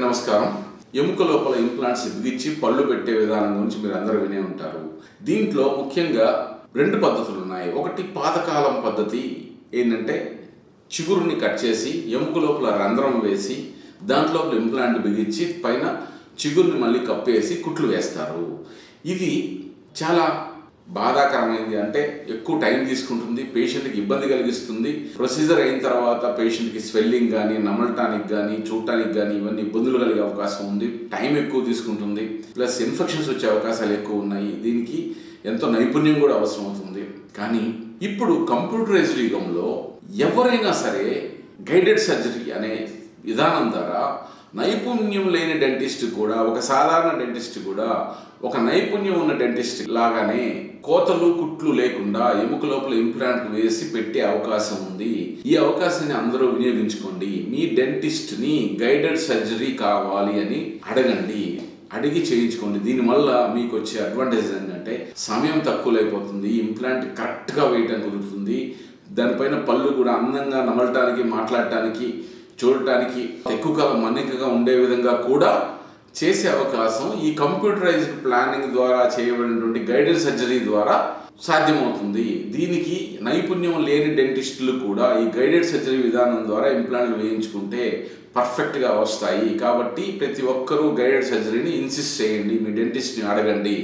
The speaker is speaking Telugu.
నమస్కారం. ఎముక లోపల ఇంప్లాంట్స్ బిగించి పళ్ళు పెట్టే విధానం గురించి మీరు అందరూ వినే ఉంటారు. దీంట్లో ముఖ్యంగా 2 పద్ధతులు ఉన్నాయి. ఒకటి పాతకాలం పద్ధతి ఏంటంటే చిగురుని కట్ చేసి ఎముక లోపల రంధ్రం వేసి దాంట్లో ఇంప్లాంట్ బిగించి పైన చిగురుని మళ్ళీ కప్పేసి కుట్లు వేస్తారు. ఇది చాలా బాధాకరమైంది. అంటే ఎక్కువ టైం తీసుకుంటుంది, పేషెంట్కి ఇబ్బంది కలిగిస్తుంది. ప్రొసీజర్ అయిన తర్వాత పేషెంట్కి స్వెల్లింగ్ కానీ, నమలటానికి కానీ, చూడటానికి కానీ ఇవన్నీ ఇబ్బందులు కలిగే అవకాశం ఉంది. టైం ఎక్కువ తీసుకుంటుంది, ప్లస్ ఇన్ఫెక్షన్స్ వచ్చే అవకాశాలు ఎక్కువ ఉన్నాయి. దీనికి ఎంతో నైపుణ్యం కూడా అవసరం అవుతుంది. కానీ ఇప్పుడు కంప్యూటరైజ్డ్ యుగంలో ఎవరైనా సరే గైడెడ్ సర్జరీ అనే విధానం ద్వారా నైపుణ్యం లేని డెంటిస్ట్ కూడా, ఒక సాధారణ డెంటిస్ట్ కూడా ఒక నైపుణ్యం ఉన్న డెంటిస్ట్ లాగానే కోతలు కుట్లు లేకుండా ఎముక లోపల ఇంప్లాంట్ వేసి పెట్టే అవకాశం ఉంది. ఈ అవకాశాన్ని అందరూ వినియోగించుకోండి. మీ డెంటిస్ట్ని గైడెడ్ సర్జరీ కావాలి అని అడగండి, అడిగి చేయించుకోండి. దీనివల్ల మీకు వచ్చే అడ్వాంటేజ్ ఏంటంటే సమయం తక్కువ అయిపోతుంది, ఇంప్లాంట్ కరెక్ట్గా వేయటం కుదురుతుంది, దానిపైన పళ్ళు కూడా అందంగా నమలటానికి, మాట్లాడటానికి, చూడటానికి ఎక్కువ కాలం మన్నికగా ఉండే విధంగా కూడా చేసే అవకాశం ఈ కంప్యూటరైజ్డ్ ప్లానింగ్ ద్వారా చేయబడినటువంటి గైడెడ్ సర్జరీ ద్వారా సాధ్యమవుతుంది. దీనికి నైపుణ్యం లేని డెంటిస్టులు కూడా ఈ గైడెడ్ సర్జరీ విధానం ద్వారా ఇంప్లాంట్లు వేయించుకుంటే పర్ఫెక్ట్గా వస్తాయి. కాబట్టి ప్రతి ఒక్కరూ గైడెడ్ సర్జరీని ఇన్సిస్ట్ చేయండి, మీ డెంటిస్ట్ని అడగండి.